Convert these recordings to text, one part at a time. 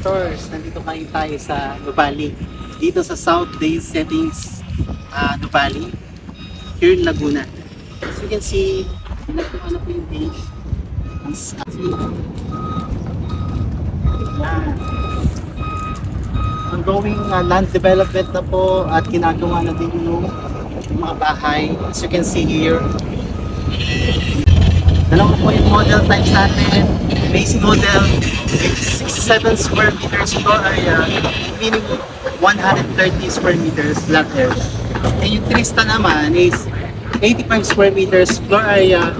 investors, nandito kayo tayo sa Nuvali. Dito sa South Day Settings, Nuvali, here in Laguna. As you can see, nagtuwa na po yung day. Ongoing land development na po at ginagawa na din yung mga bahay. As you can see here, dalawa po yung model types natin. Basic model with 67 square meters floor area, meaning 130 square meters lot area. And yung Trista naman is 85 square meters floor area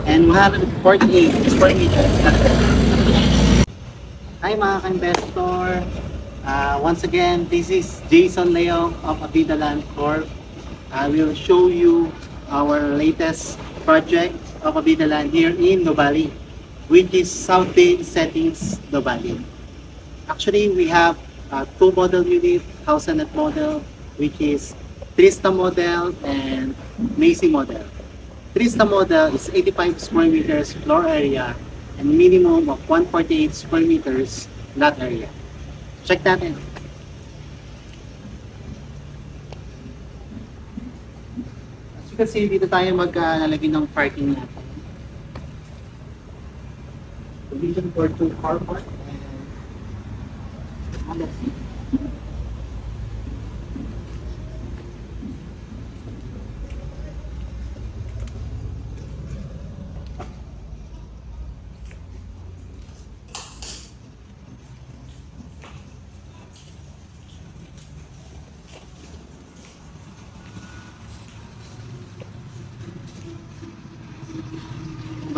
and 148 square meters lot area. Hi mga ka-investor! Once again, this is Jason Leo of Avida Land Corp. I will show you our latest project of Avida Land here in Nuvali, which is South Day Settings Nuvali. Actually, we have two model unit, house and net model, which is Trista model and Macy model. Trista model is 85 square meters floor area and minimum of 148 square meters lot area. Check natin. As you can see, dito tayo maglalagay ng parking natin. Provision for 2 car park and let's see.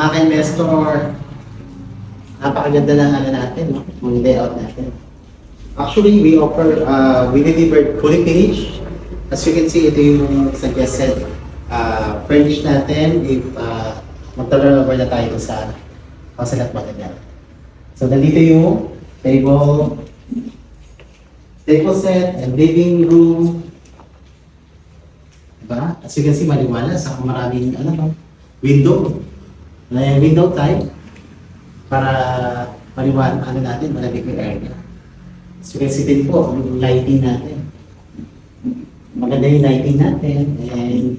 Mga ka-investor, napakaganda ng ano natin, no? Yung layout natin. Actually, we offer, we delivered fully finished. As you can see, ito yung suggested furnish natin if mag-turn over na tayo sa Consulat Material. So, nandito yung table set and living room. Diba? As you can see, maliwanag sa maraming window. Window type para maliwanag natin, malamig yung area. So, you can see din po yung lighting natin. Maganda yung lighting natin and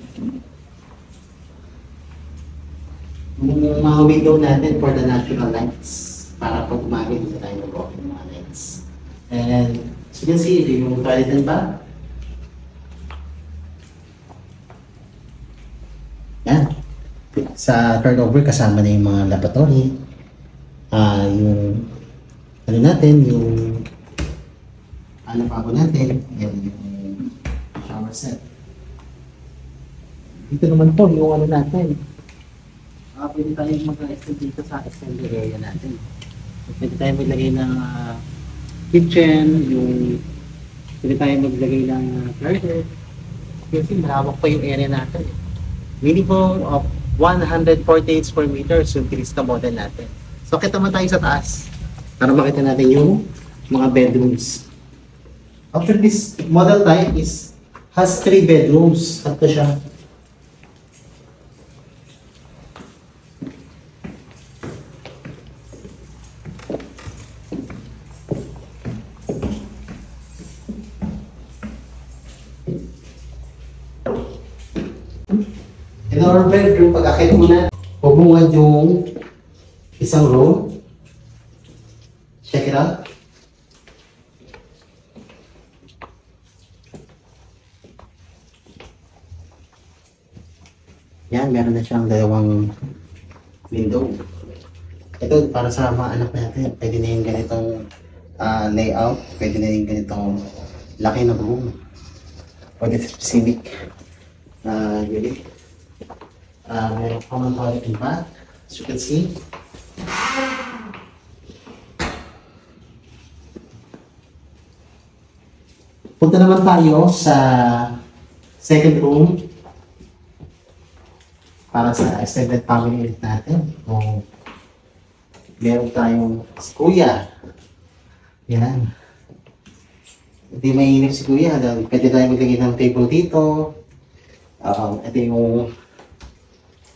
yung mga window natin for the natural lights para pag gumamit na tayo mag-off yung mga lights. And so, you can see ito yung toilet and bath. Yan. Sa turnover kasama na yung mga laboratory, yung ano natin, yung lavabo natin, and yung shower set. Dito naman po yung ano natin. Pwede tayong mag-extend dito sa extended area natin. So, pwede tayong maglagay ng kitchen, pwede tayong maglagay ng garden. Kasi malawak pa yung area natin. Minimum of 148 square meters yung Trista model natin. So, kita mo tayo sa taas para makita natin yung mga bedrooms. Actually, this model type has 3 bedrooms. Tatlo siya. In our bedroom, pag-akit muna, bubungad yung isang room. Check it out. Yan, meron na siyang dalawang window. Ito, para sa mga anak natin, pwede na yung ganitong layout, pwede na yung ganitong laki na room. Pwede specific unit. Meron common toilet and bath, as you can see. Punta naman tayo sa second room para sa extended family unit natin. Kung meron tayong si Kuya. Yan. Hindi mainip si Kuya. Pwede tayo maglagay ng table dito. Ito yung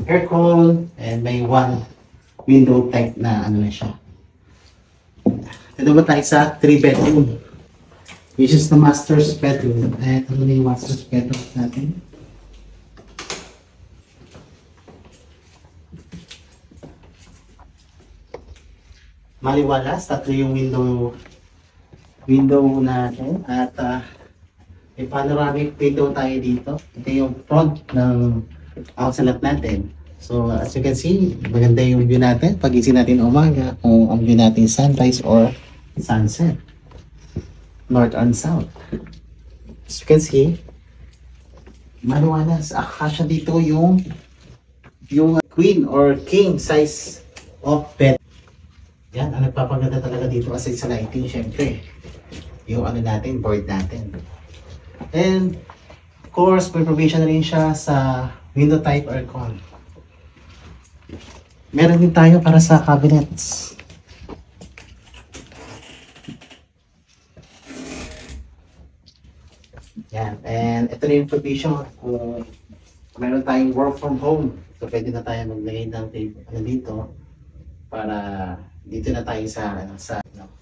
aircon and may one window type na ano na siya. Ito naman tayo sa 3-bedroom. Which is the master's bedroom. At ano na yung master's bedroom natin? Maliwalas, tatlo yung window natin. At may panoramic window tayo dito. Ito yung front ng outlet natin. So as you can see, maganda yung view natin. Pagising natin umaga, kung ang view natin sunrise or sunset. North and south. As you can see, maliwalas. Akasya dito yung queen or king size of bed. Yan, ang nagpapaganda talaga dito kasi sa lighting, syempre. Yung ano natin, board natin. And, of course, may provision na rin siya sa window type aircon. Meron din tayo para sa cabinets. Yan, and ito na yung provision kung meron tayong work from home. So, pwede na tayo maglagay ng table dito para dito na tayo sa.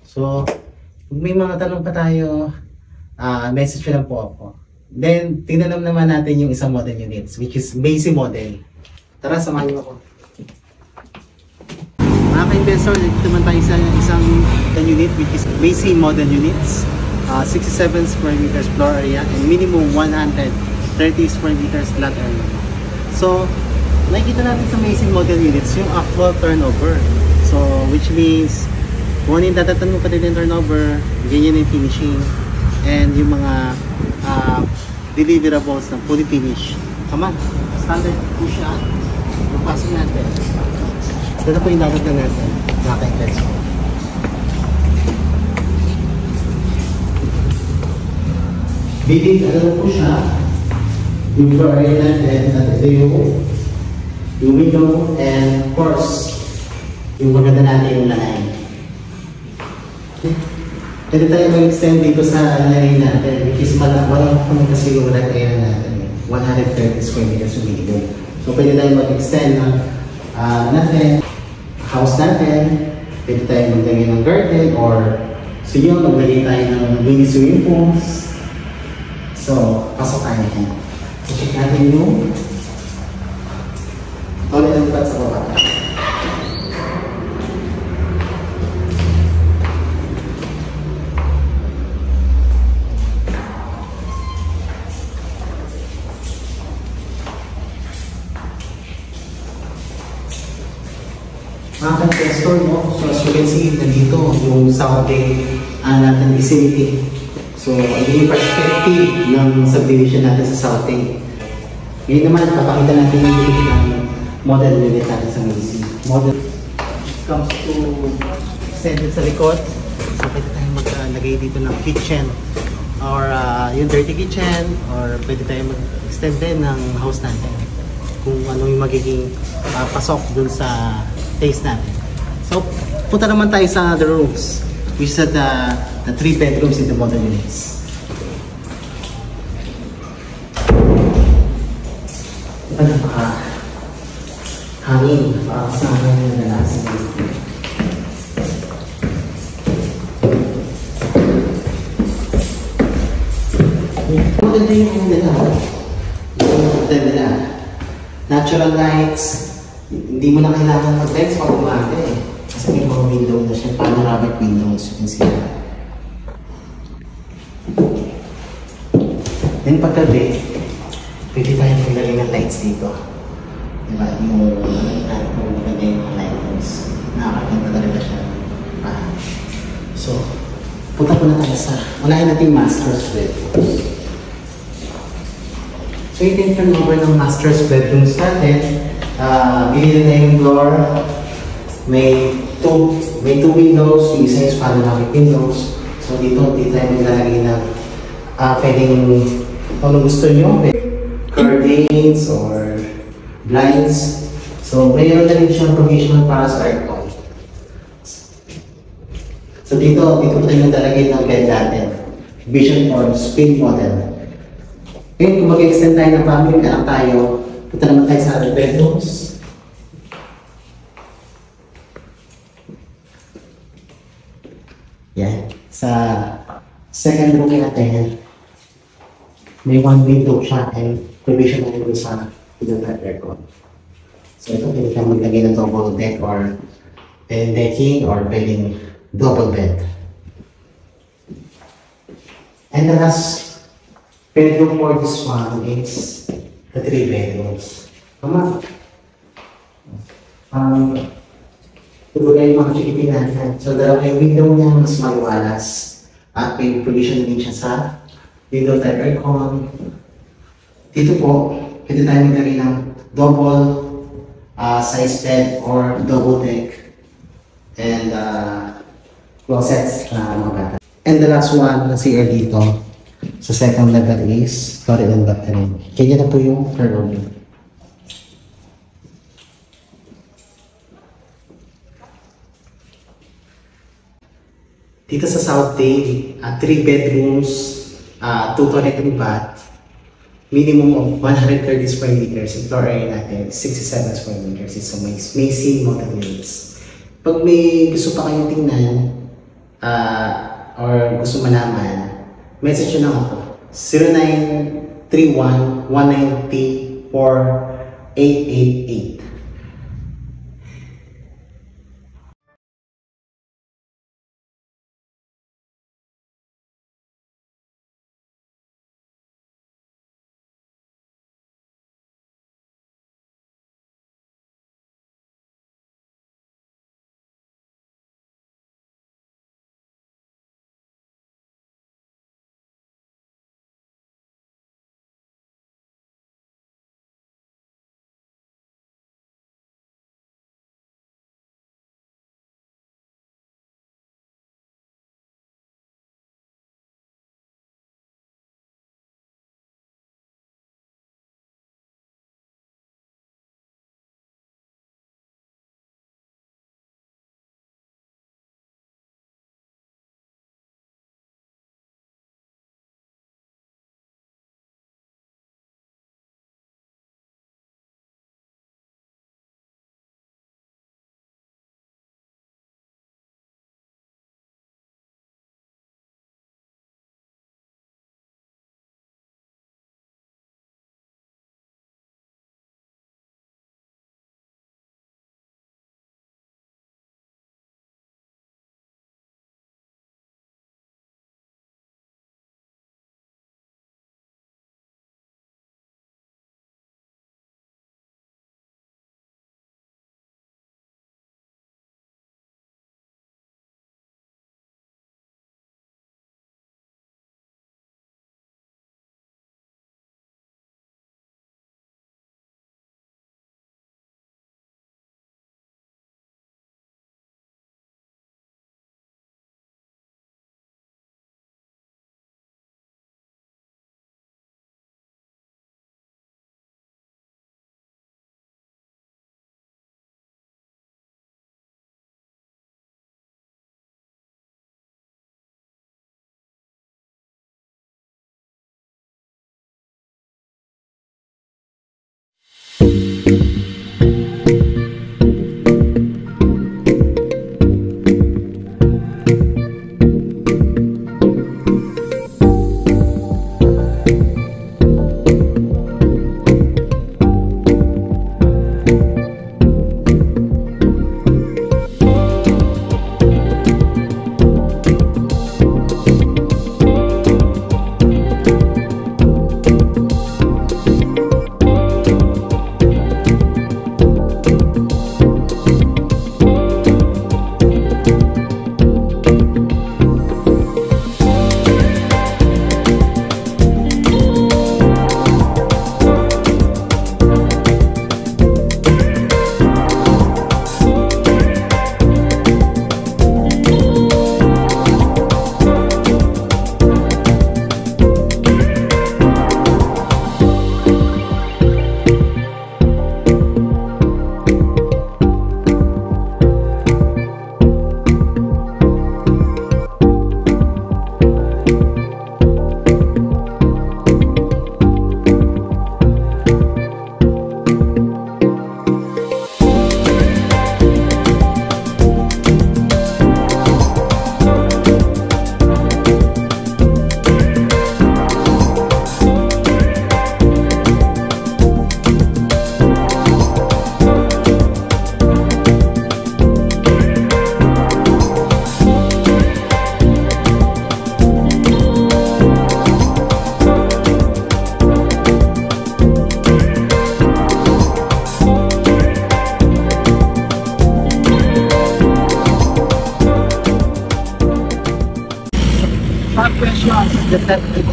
So, kung may mga tanong pa tayo, message lang po ako. Then, tingnan naman natin yung isang model units, which is Macy model. Tara, samahan niyo ako. Mga ka-investor, dito naman tayo sa isang unit, which is Macy model units. 67 square meters floor area and minimum 130 square meters flat area. So, nakikita natin sa Macy model units yung actual turnover. So, which means kung ano yung dadatan mo pa din yung turnover, ganyan yung finishing, and yung mga deliverables na fully finished. Come on, standard po siya. Magpasok natin. Ito na po yung dadatan natin. Nakaka-intense. Bilig, ano po siya, yung floor area natin, at ito yung window, and of course, yung maganda natin yung lanay. Pwede tayo mag-extend dito sa lanay natin, which is walang kung kasi yung lanay area natin, 130 square meters yung minimum. So pwede tayo mag-extend ng natin, house natin, pwede tayo maglagay ng garden, or so yun, maglagay tayo ng mini swimming pools. So, pasok tayo dyan. So, check natin yung toilet and bath sa baba. Mga ka-investor mo, so as you can see, nandito yung South Bay natin vicinity. So, ito yung perspective ng subdivision natin sa South Bay. Ngayon naman, papakita natin yung model unit natin sa Macy. Model comes to extended sa likod. So, pwede tayong maglagay dito ng kitchen or yung dirty kitchen, or pwede tayong mag-extend din ng house natin kung ano yung magiging pasok dun sa taste natin. So, punta naman tayo sa other rooms, which is the 3 bedrooms in the model units. Diba napaka-hangin, napaka-kasama yung nalasan dito. Maganda yung nila. Maganda nila. Natural lights, hindi mo na kailangan mag-lights pag umaga eh. Kasi may mga window na siya, panoramic windows, you can see that. Then paggabi, pwede tayo maglagay ng lights dito. Diba? Yung maglagay ng lights. Nakakaganda talaga siya. So, punta po na tayo sa, unahin natin yung master's bedrooms. So, ito yung turnover ng master's bedrooms natin. Binili na yung floor. May two windows, yung isa is panoramic windows. So dito tayo maglalagay ng pwedeng kung gusto nyo, curtains or blinds. So mayroon na rin siyang provision para sa aircon. So dito po tayo maglalagay ng bed natin. Vision or spin model. Ngayon kung mag-extend tayo ng family, anak tayo, punta naman tayo sa other bedrooms. Yan. Sa second room natin, may one window siya and provision na rin sa pinaka aircon. So ito, pwede kang maglagay ng double deck or decking or pwedeng double bed. And the last bedroom for this one is the 3 bedrooms. Tama. Tulad yung mga chikitin natin. So dalawa yung window niya, mas maliwalas. At may provision din siya sa window type aircon. Dito po, pwede tayo maglagay ng double size bed or double deck and closets na mga bata. And the last one na CR dito sa second level is toilet and bathroom. Kaya na po yung third room. Dito sa South Dale, 3 bedrooms, 2 toilet and bath, minimum of 130 square meters. Yung floor area natin, 67 square meters. So may same model units. Pag may gusto pa kayong tingnan, or gusto malaman, message nyo lang ako. 0931-190-4888.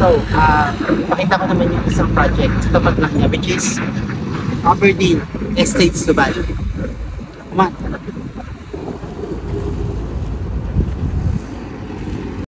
ito, pakita ko naman yung isang project sa tapat lang niya, which is Aberdeen Estates Dubai. Come on.